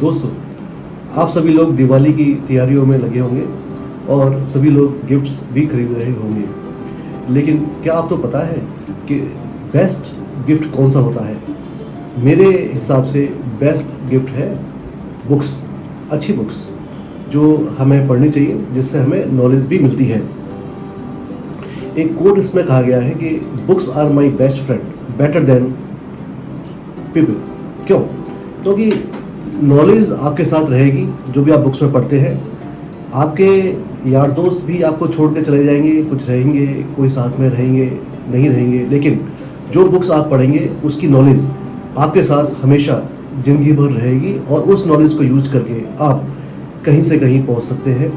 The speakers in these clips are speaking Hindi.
दोस्तों, आप सभी लोग दिवाली की तैयारियों में लगे होंगे और सभी लोग गिफ्ट्स भी खरीद रहे होंगे। लेकिन क्या आपको पता है कि बेस्ट गिफ्ट कौन सा होता है? मेरे हिसाब से बेस्ट गिफ्ट है बुक्स, अच्छी बुक्स जो हमें पढ़नी चाहिए, जिससे हमें नॉलेज भी मिलती है। एक कोट इसमें कहा गया है कि books are my best friend better than people. क्यों? क्योंकि नॉलेज आपके साथ रहेगी जो भी आप बुक्स में पढ़ते हैं। आपके यार दोस्त भी आपको छोड़ के चले जाएंगे, कुछ रहेंगे, कोई साथ में रहेंगे, नहीं रहेंगे, लेकिन जो बुक्स आप पढ़ेंगे उसकी नॉलेज आपके साथ हमेशा ज़िंदगी भर रहेगी और उस नॉलेज को यूज करके आप कहीं से कहीं पहुंच सकते हैं।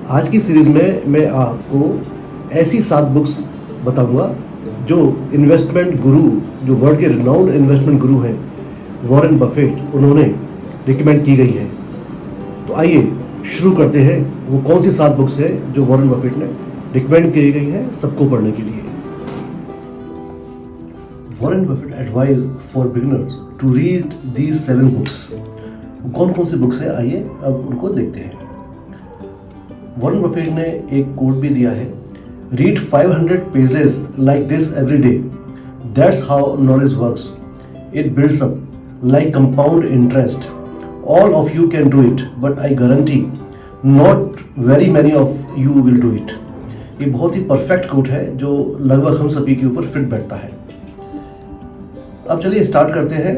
आज की सीरीज़ में मैं आपको ऐसी 7 बुक्स बताऊंगा जो इन्वेस्टमेंट गुरु, जो वर्ल्ड के रिनाउंड इन्वेस्टमेंट गुरु हैं, वॉरेन बफेट, उन्होंने रिकमेंड की गई हैं। तो आइए शुरू करते हैं। वो कौन सी 7 बुक्स हैं जो वॉरेन बफेट ने रिकमेंड की गई हैं सबको पढ़ने के लिए। Warren Buffett advice for beginners to read these 7 books. कौन कौन सी बुक्स है, आइए अब उनको देखते हैं। वॉरेन बफेट ने एक कोट भी दिया है, read 500 pages like this every day. That's how knowledge works. It builds up like compound interest. All of you can do it, but I guarantee not very many of you will do it. ये बहुत ही परफेक्ट कोट है जो लगभग हम सभी के ऊपर फिट बैठता है। अब चलिए स्टार्ट करते हैं।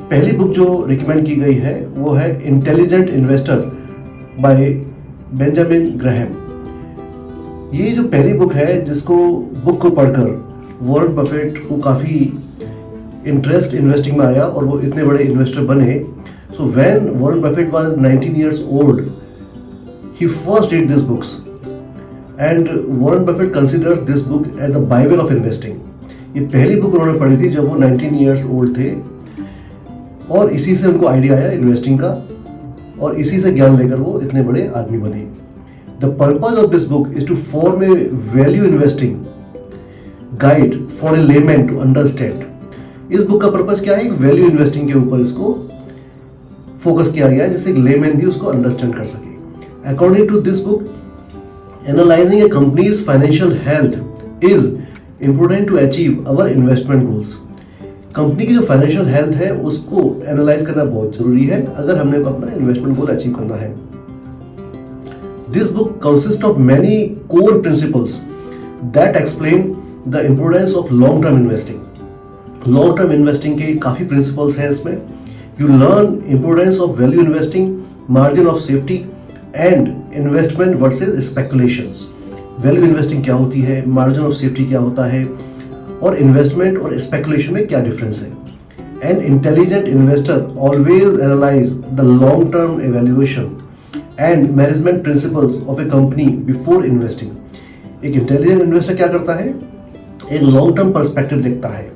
पहली बुक जो रिकमेंड की गई है वो है intelligent investor bye Benjamin Graham. ये जो पहली बुक है, जिसको बुक को पढ़कर वॉरेन बफेट को काफ़ी इंटरेस्ट इन्वेस्टिंग में आया और वो इतने बड़े इन्वेस्टर बने। So when Warren Buffett was 19 years old, he first read these books and Warren Buffett considers this book as a bible of investing. ये पहली बुक उन्होंने पढ़ी थी जब वो 19 years old थे और इसी से उनको आइडिया आया इन्वेस्टिंग का और इसी से ज्ञान लेकर वो इतने बड़े आदमी बने। The purpose of this book is to form a value investing guide for a layman to understand. इस बुक का पर्पस क्या है? एक वैल्यू इन्वेस्टिंग के ऊपर इसको फोकस किया गया है जिससे एक लेमैन भी उसको अंडरस्टैंड कर सके। According to this book, analyzing a company's financial health is important to achieve our investment goals. Company की जो फाइनेंशियल हेल्थ है उसको एनालाइज करना बहुत जरूरी है अगर हमने अपना इन्वेस्टमेंट गोल अचीव करना है। This book consists of many core principles that explain the importance of long-term investing. Long-term investing के काफ़ी principles हैं इसमें। You learn importance of value investing, margin of safety, and investment versus speculations. Value investing क्या होती है, margin of safety क्या होता है, और investment और speculation में क्या difference है। An intelligent investor always analyze the long-term evaluation and management principles of a company before investing. एक इंटेलिजेंट इन्वेस्टर क्या करता है? एक लॉन्ग टर्म पर्सपेक्टिव देखता है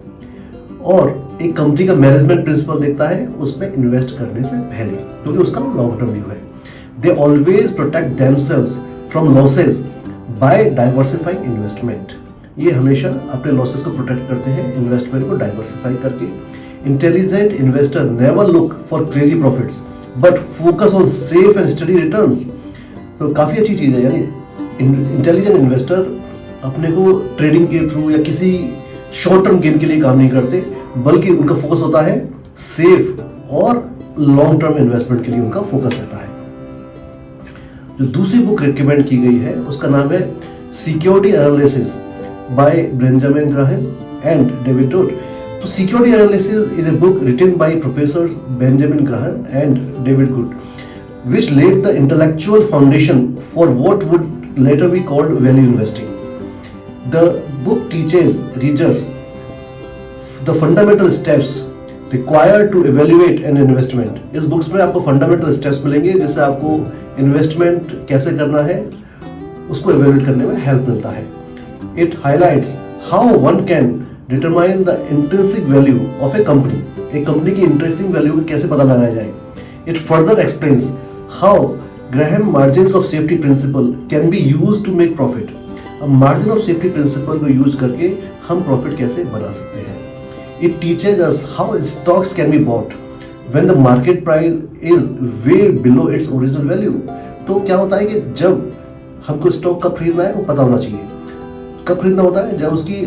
और एक कंपनी का मैनेजमेंट प्रिंसिपल देखता है उसमें इन्वेस्ट करने से पहले, क्योंकि उसका लॉन्ग टर्म व्यू है। They always protect themselves from losses by diversifying investment. ये हमेशा अपने लॉसेस को प्रोटेक्ट करते हैं इन्वेस्टमेंट को डाइवर्सिफाई करके। Intelligent investor never look for crazy profits but focus on safe and study returns. तो काफ़ी अच्छी चीज़ है, यानी इंटेलिजेंट इन्वेस्टर अपने को ट्रेडिंग के थ्रू या किसी शॉर्ट टर्म गेन के लिए काम नहीं करते, बल्कि उनका फोकस होता है सेफ और लॉन्ग टर्म इन्वेस्टमेंट के लिए उनका फोकस रहता है। जो दूसरी बुक रिकमेंड की गई है उसका नाम है security analysis by Benjamin Graham and David Dodd. So Security Analysis is a book written by Professors Benjamin Graham and David Good, which laid the intellectual foundation for what would later be called value investing. The book teaches readers the fundamental steps required to evaluate an investment. इस बुक्स में आपको fundamental steps मिलेंगे जिससे आपको इन्वेस्टमेंट कैसे करना है उसको evaluate करने में हेल्प मिलता है। It highlights how one can determine the intrinsic value of a company. एक कंपनी की इंट्रेंसिक वैल्यू को कैसे पता लगाया जाए। It further explains how Graham margins of safety principle can be used to make profit. अब मार्जिन ऑफ सेफ्टी प्रिंसिपल को यूज करके हम प्रॉफिट कैसे बना सकते हैं। It teaches us how stocks can be bought, when the market price is way below its original value। तो क्या होता है कि जब हमको स्टॉक कब खरीदना है वो पता होना चाहिए। कब खरीदना होता है? जब उसकी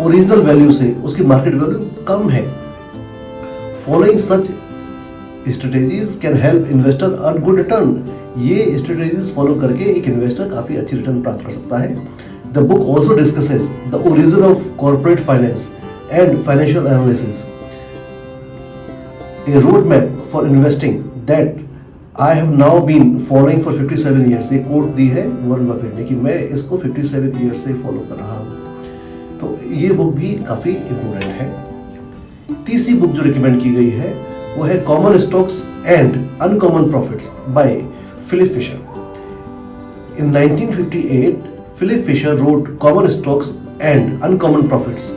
ओरिजिनल वैल्यू से उसकी मार्केट वैल्यू कम है। Following such strategies can help investor earn good return. ये स्ट्रेटेजीज फॉलो करके एक इन्वेस्टर काफी अच्छी रिटर्न प्राप्त कर सकता है। The book also discusses the origin of corporate finance and financial analysis, a roadmap for investing that I have now been following for 57 years। ये कोट दी है वॉरेन बफेट ने कि मैं इसको 57 years से फॉलो कर रहा हूँ। तो ये बुक भी काफी इंपॉर्टेंट है। तीसरी बुक जो रिकमेंड की गई है वो है common stocks and uncommon profits by Philip Fisher. In 1958 Philip Fisher wrote common stocks and uncommon profits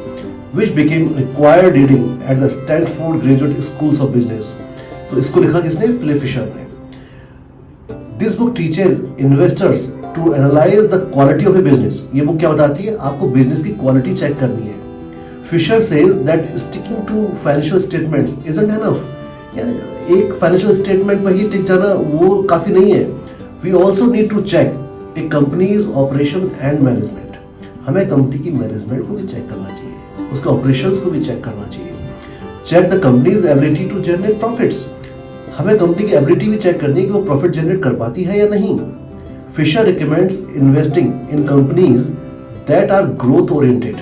which became required reading at the Stanford Graduate Schools of Business। तो इसको लिखा किसने? फिलिप फिशर ने। This book teaches investors to analyze the quality of a business। ये बुक क्या बताती है? आपको बिजनेस की क्वालिटी चेक करनी है। Fisher says that sticking to financial statements isn't enough। यानी एक फाइनेंशियल स्टेटमेंट पर ही टिक जाना वो काफी नहीं है। We also need to check a company's operation and management। हमें कंपनी की मैनेजमेंट को भी चेक करना चाहिए, उसके ऑपरेशंस को भी चेक करना चाहिए। Check the company's ability to generate profits. हमें कंपनी की एबिलिटी भी चेक करनी है कि वो प्रॉफिट जनरेट कर पाती है या नहीं। Fisher recommends investing in companies that are growth oriented.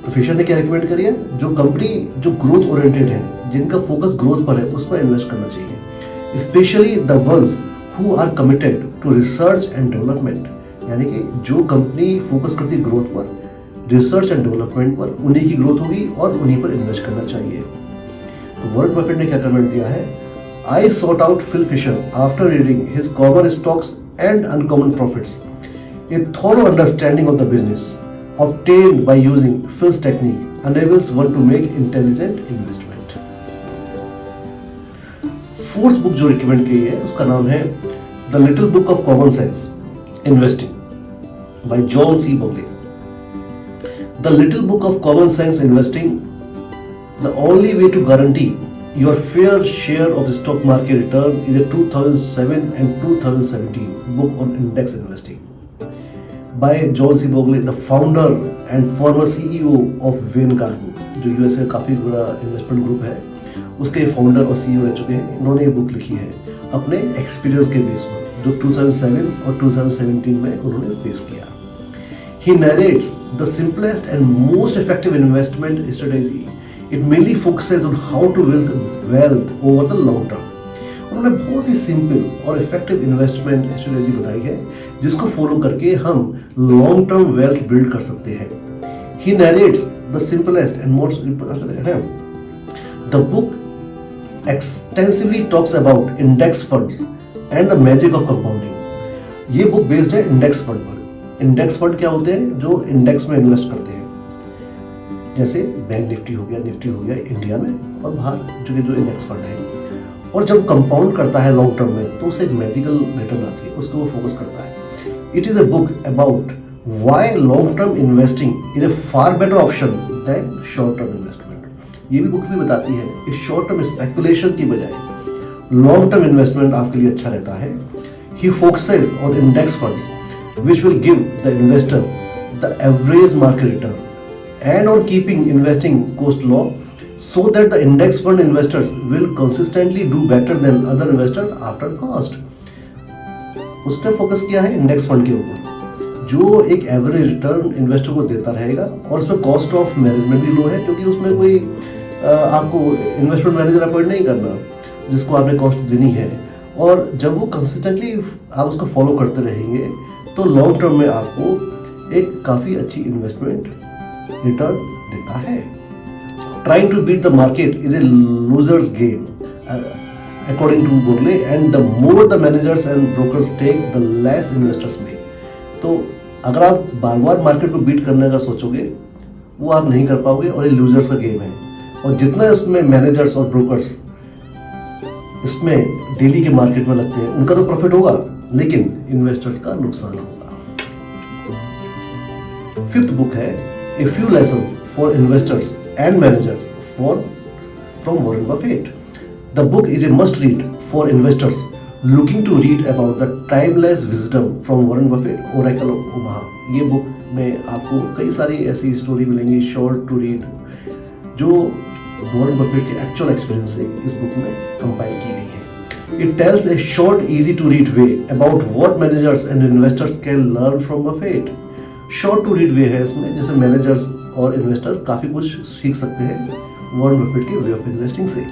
तो फिशर ने क्या रिकमेंड करी है? जो कंपनी जो ग्रोथ ओरिएंटेड है, जिनका फोकस ग्रोथ पर है, उस पर इन्वेस्ट करना चाहिए। Specially the ones who are committed to research and development. यानी कि जो कंपनी फोकस करती है ग्रोथ पर, रिसर्च एंड डेवलपमेंट पर, उन्हीं की ग्रोथ होगी और उन्हीं पर इन्वेस्ट करना चाहिए। तो वॉरेन बफेट ने क्या कमेंट दिया है? I sought out Phil Fisher after reading his common stocks and uncommon profits. A thorough understanding of the business obtained by using Phil's technique enables one to make intelligent investment। Fourth book जो रिकमेंड की है उसका नाम है the little book of common sense investing by John C Bogle. The Little Book of Common Sense Investing, the only way to guarantee your fair share of stock market return is a 2007 and 2017 book on index investing by John C. Bogle, the founder and former CEO of Vanguard, जो यूएस का काफ़ी बड़ा इन्वेस्टमेंट ग्रुप है, उसके फाउंडर और CEO रह चुके हैं। इन्होंने ये बुक लिखी है अपने एक्सपीरियंस के बेस पर, जो 2007 और 2017 में उन्होंने फेस किया। He narrates the simplest and most effective investment strategy। It mainly focuses on how to build wealth over the long term। उन्होंने बहुत ही सिंपल और इफेक्टिव इन्वेस्टमेंट स्ट्रेटेजी बताई है जिसको फॉलो करके हम लॉन्ग टर्म वेल्थ बिल्ड कर सकते हैं। He narrates the simplest and most the book extensively talks about index funds and the magic of compounding। ये बुक बेस्ड है इंडेक्स फंड पर। इंडेक्स फंड क्या होते हैं? जो इंडेक्स में इन्वेस्ट करते हैं, जैसे बैंक निफ्टी हो गया इंडिया में और बाहर जो इंडेक्स फंड है। और जब कंपाउंड करता है लॉन्ग टर्म में तो उसे एक मैजिकल रिटर्न आती है, उसको वो फोकस करता है। It is a book about why long term investing is a far better option than short term investment. ये भी बुक भी बताती है कि शॉर्ट टर्म स्पेकुलेशन की बजाय लॉन्ग टर्म इन्वेस्टमेंट आपके लिए अच्छा रहता है। He focuses on index funds which will give the investor the average market return and on keeping investing cost low so that the index fund investors will consistently do better than other investors after cost। उसने फोकस किया है इंडेक्स फंड के ऊपर जो एक एवरेज रिटर्न इन्वेस्टर को देता रहेगा और उसमें कॉस्ट ऑफ मैनेजमेंट भी लो है, क्योंकि उसमें कोई आपको इन्वेस्टमेंट मैनेजर अपॉइंट नहीं करना जिसको आपने कॉस्ट देनी है। और जब वो कंसिस्टेंटली आप उसको फॉलो करते रहेंगे तो लॉन्ग टर्म में आपको एक काफ़ी अच्छी इन्वेस्टमेंट रिटर्न देता है। Trying to beat the market is a loser's game according to Bogle and the more the managers and brokers take the less investors make. तो अगर आप बार बार मार्केट को बीट करने का सोचोगे वो आप नहीं कर पाओगे और ये लूजर्स का गेम है। और जितना इसमें मैनेजर्स और ब्रोकर्स इसमें डेली के मार्केट में लगते हैं उनका तो प्रॉफिट होगा लेकिन इन्वेस्टर्स का नुकसान होगा। फिफ्थ बुक है a few lessons for investors and managers from Warren Buffett. The book is a must read for investors looking to read about the timeless wisdom from Warren Buffett oracle of Omaha. ये बुक में आपको कई सारी ऐसी स्टोरी मिलेंगी शॉर्ट टू रीड जो वॉरेन बफेट के एक्चुअल एक्सपीरियंस से इस बुक में कंपाइल की गई है। It tells a short easy to read way about what managers and investors can learn from Buffett. Short to read way है इसमें, जैसे मैनेजर्स और इन्वेस्टर काफ़ी कुछ सीख सकते हैं वॉरेन बफेट के वे ऑफ इन्वेस्टिंग से।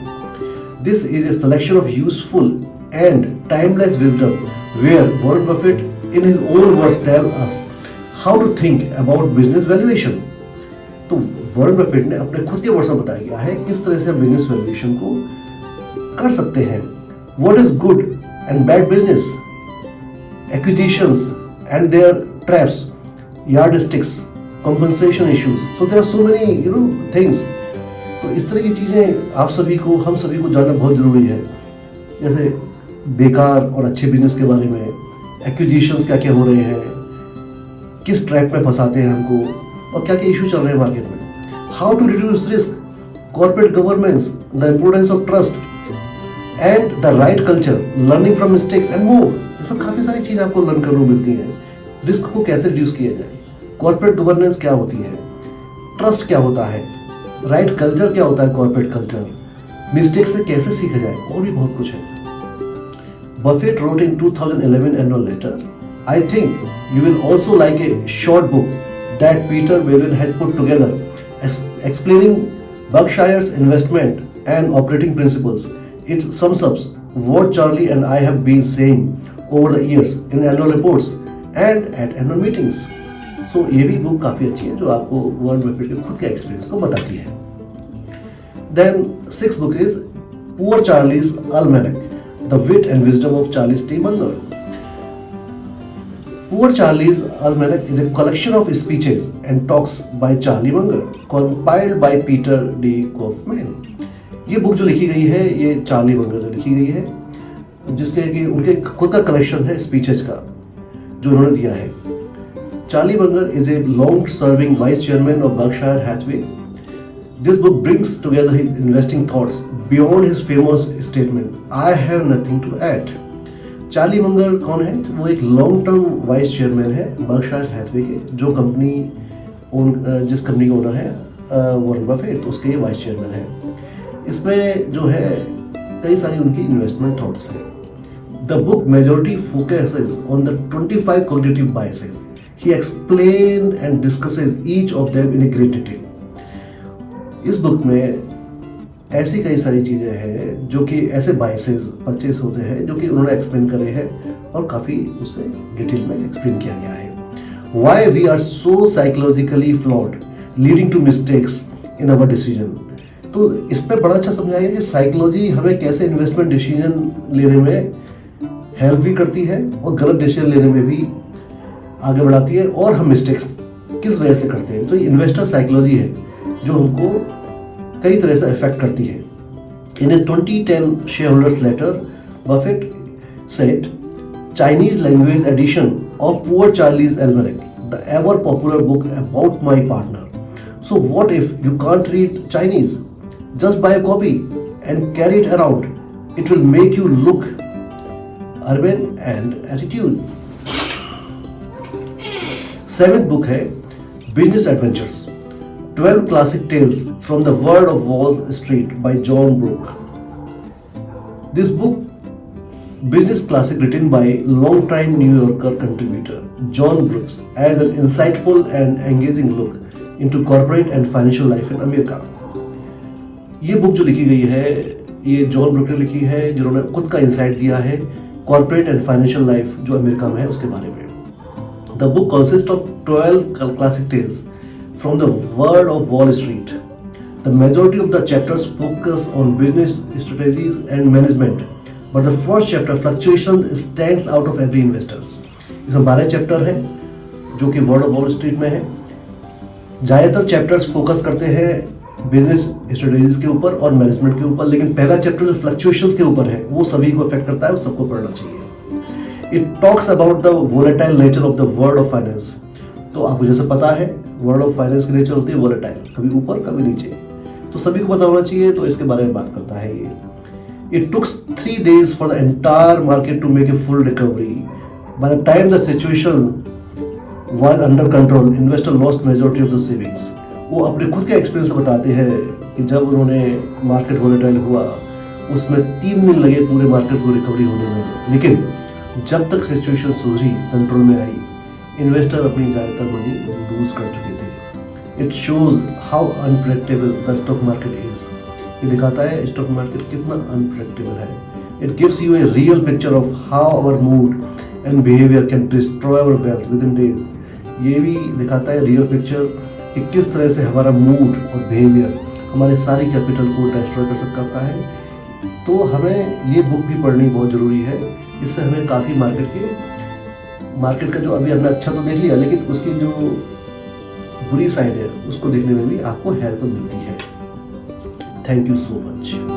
This is a selection of useful and timeless wisdom where Warren Buffett in his own words tell us how to think about business valuation. तो वॉरेन बफेट ने अपने खुद के वर्ड्स में बताया गया है किस तरह से बिजनेस वैल्यूएशन को कर सकते हैं। What is good and bad business, acquisitions and their traps, yardsticks, compensation issues. So there are so many things. तो इस तरह की चीज़ें आप सभी को, हम सभी को जानना बहुत ज़रूरी है। जैसे बेकार और अच्छे बिजनेस के बारे में, एक्विजिशंस क्या क्या हो रहे हैं, किस ट्रैप में फंसाते हैं हमको, और क्या क्या इशू चल रहे हैं मार्केट में, how to reduce risk, corporate governance, the importance of trust and the right culture, learning from mistakes and more. इसमें काफ़ी सारी चीज़ आपको लर्न करने को मिलती हैं। रिस्क को कैसे रिड्यूस किया जाए, कॉर्पोरेट गवर्नेंस क्या होती है, ट्रस्ट क्या होता है, राइट कल्चर क्या होता है, कॉर्पोरेट कल्चर, मिस्टेक से कैसे सीखा जाए, और भी बहुत कुछ है। Buffett wrote in 2011 annual letter, I think you will also like a short book that Peter Whalen has put together explaining Berkshire's investment and operating principles. It sums up what Charlie and I have been saying over the years in annual reports and at annual meetings. So ये भी बुक काफ़ी अच्छी है जो आपको वॉरेन बफेट के खुद के एक्सपीरियंस को बताती है। Then sixth book is Poor Charlie's Almanac, The Wit and Wisdom of Charles T. Munger. Poor Charlie's Almanac is a collection of speeches and talks by Charlie Munger, compiled by Peter D. Kaufman. ये बुक जो लिखी गई है ये चार्ली मंगर ने लिखी गई है, जिसके कि उनके खुद का कलेक्शन है स्पीचेस का जो उन्होंने दिया है। Charlie Munger is a long-serving vice chairman of Berkshire Hathaway. This book brings together his investing thoughts beyond his famous statement, "I have nothing to add." Charlie Munger कौन है? वो एक लॉन्ग टर्म वाइस चेयरमैन है बर्कशायर हैथवे के, जो जिस कंपनी का ओनर है वॉरेन बफेट, उसके वाइस चेयरमैन है। इसमें जो है कई सारी उनकी इन्वेस्टमेंट थॉट्स हैं। The book majority focuses on the 25 cognitive biases. He explained and discusses each of them in a great detail. इस बुक में ऐसी कई सारी चीज़ें हैं जो कि ऐसे बाइसेस परचेस होते हैं जो कि उन्होंने एक्सप्लेन करे हैं और काफ़ी उससे डिटेल में एक्सप्लेन किया गया है। Why we are so psychologically flawed, leading to mistakes in our decision. तो इस पर बड़ा अच्छा समझाया गया कि साइकोलॉजी हमें कैसे इन्वेस्टमेंट डिसीजन लेने में हेल्प भी करती है और गलत डिसीजन लेने में भी आगे बढ़ाती है, और हम मिस्टेक्स किस वजह से करते हैं। तो ये इन्वेस्टर साइकोलॉजी है जो हमको कई तरह से इफेक्ट करती है। In his 2010 shareholders letter, Buffett said, Chinese language edition of Poor Charlie's Almanac, the ever popular book about my partner. So what if you can't read Chinese? Just buy a copy and carry it around. It will make you look urban and attitude. Seventh book है business adventures, 12 classic tales from the world of Wall Street by John Brooke. This book, business classic written by long-time New Yorker contributor John Brooks, as an insightful and engaging look into corporate and financial life in America. ये बुक जो लिखी गई है ये जॉन ब्रुक ने लिखी है, जिन्होंने खुद का इंसाइट दिया है कॉर्पोरेट एंड फाइनेंशियल लाइफ जो अमेरिका में है उसके बारे में। The book consists of 12 classic tales from the world of Wall Street. The majority of the chapters focus on business strategies and management, but the first chapter, fluctuation, stands out of every investor. इसमें 12 चैप्टर हैं जो कि वर्ल्ड ऑफ वॉल स्ट्रीट में है। ज़्यादातर चैप्टर्स फोकस करते हैं बिजनेस स्ट्रेटेजीज के ऊपर और मैनेजमेंट के ऊपर, लेकिन पहला चैप्टर जो फ्लक्चुएशंस के ऊपर है वो सभी को इफेक्ट करता है, वो सबको पढ़ना चाहिए। It talks about the volatile nature of the world of finance. तो आपको जैसे पता है वर्ल्ड ऑफ फाइनेंस की नेचर होती है वोलेटाइल, कभी ऊपर कभी नीचे, तो सभी को पता होना चाहिए, तो इसके बारे में बात करता है ये। It took 3 days for the entire market to make a full recovery. By the time the situation was under control, investor lost majority of the savings. वो अपने खुद के एक्सपीरियंस से बताते हैं कि जब उन्होंने मार्केट वोलेटाइल हुआ उसमें 3 दिन लगे पूरे मार्केट को रिकवरी होने में, लेकिन जब तक सिचुएशन सुधरी, कंट्रोल में आई, इन्वेस्टर अपनी ज़्यादातर मनी लूज कर चुके थे. It shows how unpredictable the stock market is. ये दिखाता है स्टॉक मार्केट कितना अनप्रेडिक्टेबल है. It gives you a real picture of how our mood and behaviour can destroy our wealth within days. ये भी दिखाता है रियल पिक्चर कि किस तरह से हमारा मूड और बिहेवियर हमारे सारी कैपिटल को डिस्ट्रॉय कर सकता है. तो हमें ये बुक भी पढ़नी बहुत ज़रूरी है. इससे हमें काफ़ी मार्केट का जो अभी हमने अच्छा तो देख लिया, लेकिन उसकी जो बुरी साइड है उसको देखने में भी आपको हेल्प मिलती है. Thank you so much.